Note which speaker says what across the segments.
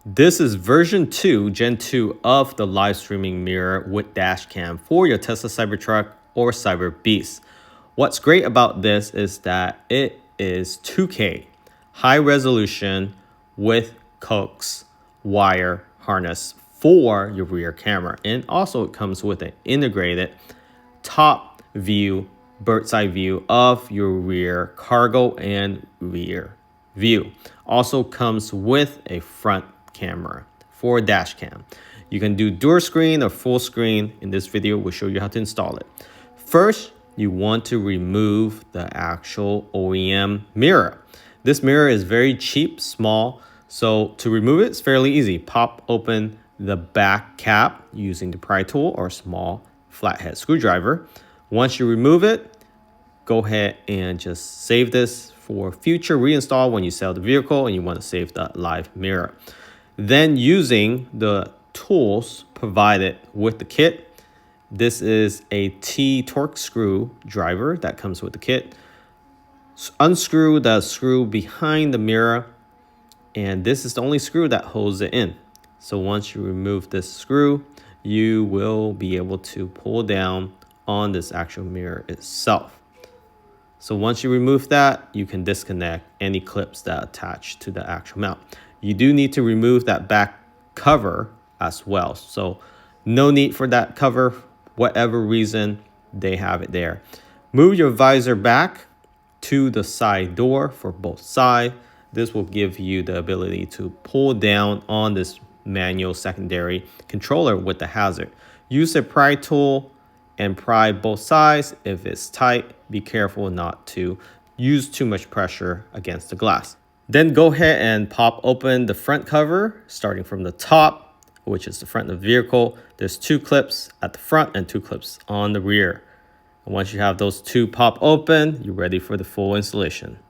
Speaker 1: This is version 2, Gen 2 of the live streaming mirror with Dashcam for your Tesla Cybertruck or Cyber Beast. What's great about this is that it is 2K, high resolution with coax wire harness for your rear camera. And also it comes with an integrated top view, bird's eye view of your rear cargo and rear view. Also comes with a front camera for dash cam. You can do dual screen or full screen. In this video, we'll show you how to install it. First, you want to remove the actual OEM mirror. This mirror is very cheap, small. So to remove it, it's fairly easy. Pop open the back cap using the pry tool or small flathead screwdriver. Once you remove it, go ahead and just save this for future reinstall when you sell the vehicle and you want to save the live mirror. Then using the tools provided with the kit, this is a T-torque screwdriver that comes with the kit. Unscrew the screw behind the mirror, and this is the only screw that holds it in. So once you remove this screw, you will be able to pull down on this actual mirror itself. So once you remove that, you can disconnect any clips that attach to the actual mount. You do need to remove that back cover as well. So no need for that cover, whatever reason they have it there. Move your visor back to the side door for both sides. This will give you the ability to pull down on this manual secondary controller with the hazard. Use a pry tool and pry both sides. If it's tight, be careful not to use too much pressure against the glass. Then go ahead and pop open the front cover, starting from the top, which is the front of the vehicle. There's 2 clips at the front and 2 clips on the rear. And once you have those 2 pop open, you're ready for the full installation.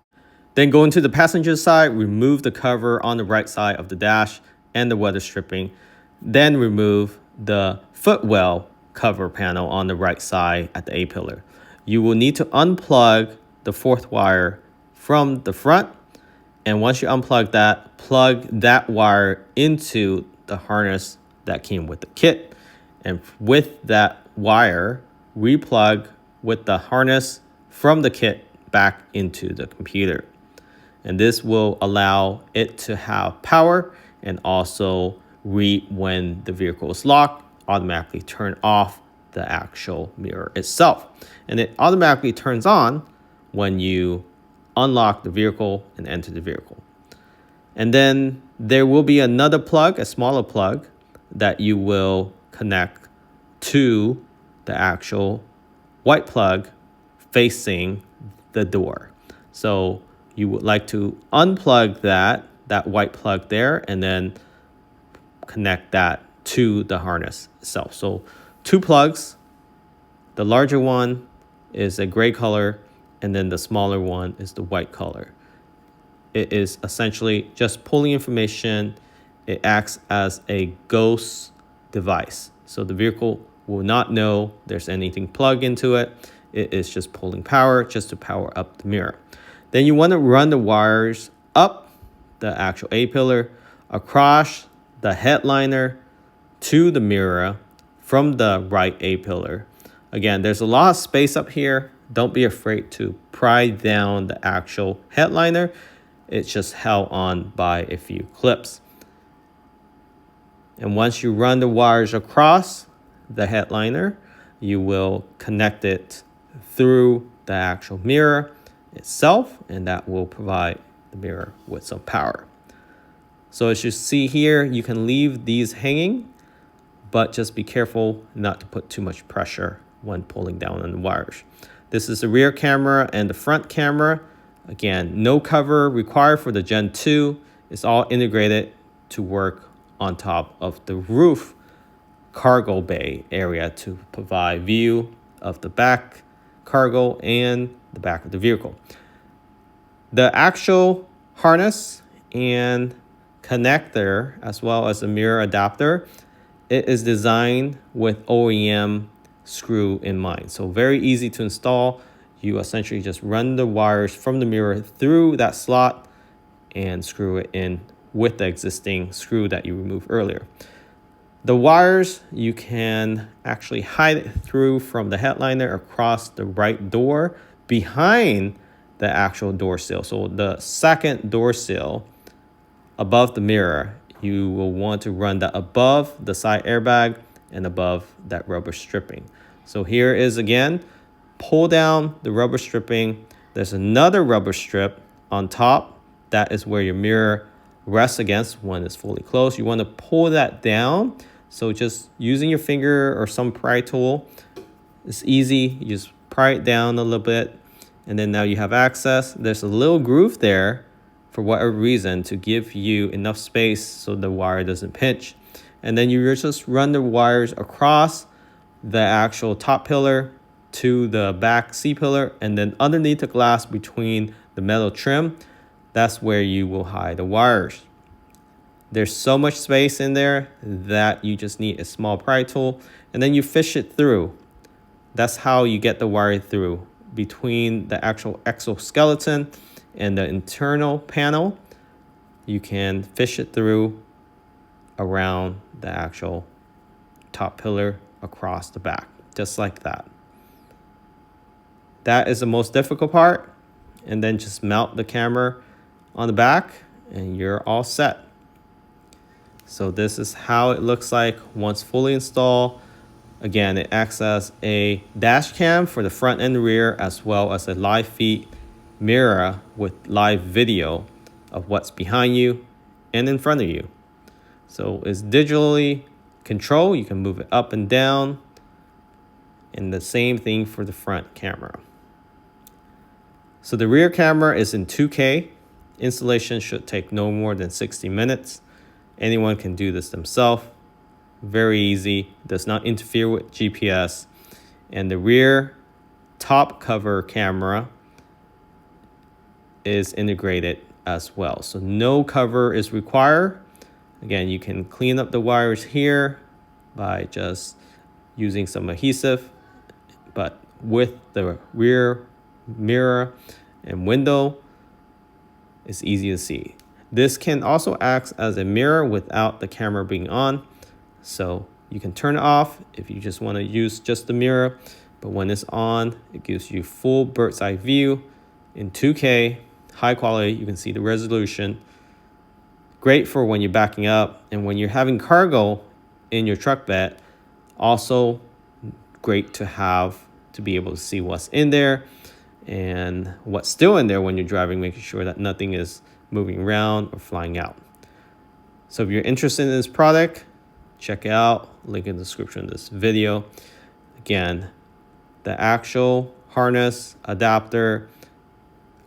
Speaker 1: Then go into the passenger side, remove the cover on the right side of the dash and the weather stripping. Then remove the footwell cover panel on the right side at the A-pillar. You will need to unplug the 4th wire from the front. And once you unplug that, plug that wire into the harness that came with the kit. And with that wire, replug with the harness from the kit back into the computer. And this will allow it to have power and also read when the vehicle is locked, automatically turn off the actual mirror itself. And it automatically turns on when you unlock the vehicle and enter the vehicle. And then there will be another plug, a smaller plug, that you will connect to the actual white plug facing the door. So you would like to unplug that white plug there and then connect that to the harness itself. So 2 plugs. The larger one is a gray color, and then the smaller one is the white color. It is essentially just pulling information. It acts as a ghost device. So the vehicle will not know there's anything plugged into it. It is just pulling power just to power up the mirror. Then you want to run the wires up the actual A-pillar, across the headliner to the mirror from the right A-pillar. Again, there's a lot of space up here. Don't be afraid to pry down the actual headliner. It's just held on by a few clips. And once you run the wires across the headliner, you will connect it through the actual mirror itself, and that will provide the mirror with some power. So as you see here, you can leave these hanging, but just be careful not to put too much pressure when pulling down on the wires. This is the rear camera and the front camera. Again, no cover required for the Gen 2. It's all integrated to work on top of the roof cargo bay area to provide view of the back cargo and the back of the vehicle. The actual harness and connector, as well as the mirror adapter, it is designed with OEM screw in mind. So very easy to install. You essentially just run the wires from the mirror through that slot and screw it in with the existing screw that you removed earlier. The wires, you can actually hide it through from the headliner across the right door behind the actual door sill. So the second door sill above the mirror, you will want to run that above the side airbag and above that rubber stripping. So here is again, pull down the rubber stripping. There's another rubber strip on top. That is where your mirror rests against when it's fully closed. You want to pull that down. So just using your finger or some pry tool, it's easy. You just pry it down a little bit, and then now you have access. There's a little groove there for whatever reason to give you enough space so the wire doesn't pinch. And then you just run the wires across the actual top pillar to the back C-pillar, and then underneath the glass between the metal trim, that's where you will hide the wires. There's so much space in there that you just need a small pry tool, and then you fish it through. That's how you get the wire through between the actual exoskeleton and the internal panel. You can fish it through around the actual top pillar across the back, just like that. That is the most difficult part. And then just mount the camera on the back and you're all set. So this is how it looks like once fully installed. Again, it acts as a dash cam for the front and rear, as well as a live feed mirror with live video of what's behind you and in front of you. So it's digitally controlled. You can move it up and down. And the same thing for the front camera. So the rear camera is in 2K. Installation should take no more than 60 minutes. Anyone can do this themselves. Very easy, does not interfere with GPS. And the rear top cover camera is integrated as well. So no cover is required. Again, you can clean up the wires here by just using some adhesive, but with the rear mirror and window, it's easy to see. This can also act as a mirror without the camera being on. So you can turn it off if you just want to use just the mirror, but when it's on, it gives you full bird's eye view in 2K, high quality. You can see the resolution. Great for when you're backing up and when you're having cargo in your truck bed. Also great to have to be able to see what's in there and what's still in there when you're driving, making sure that nothing is moving around or flying out. So if you're interested in this product, check it out. Link in the description of this video. Again, the actual harness, adapter,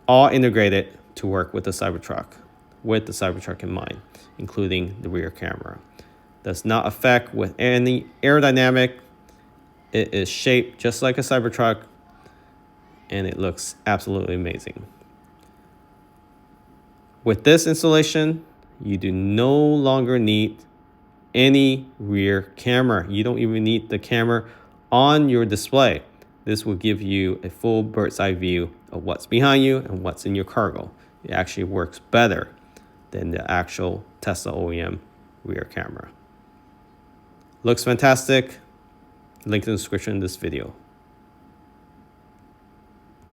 Speaker 1: all integrated to work with the Cybertruck, with the Cybertruck in mind, including the rear camera. Does not affect with any aerodynamic. It is shaped just like a Cybertruck, and it looks absolutely amazing. With this installation, you do no longer need any rear camera. You don't even need the camera on your display. This will give you a full bird's eye view of what's behind you and what's in your cargo. It actually works better than the actual Tesla OEM rear camera. Looks fantastic. Link in the description of this video.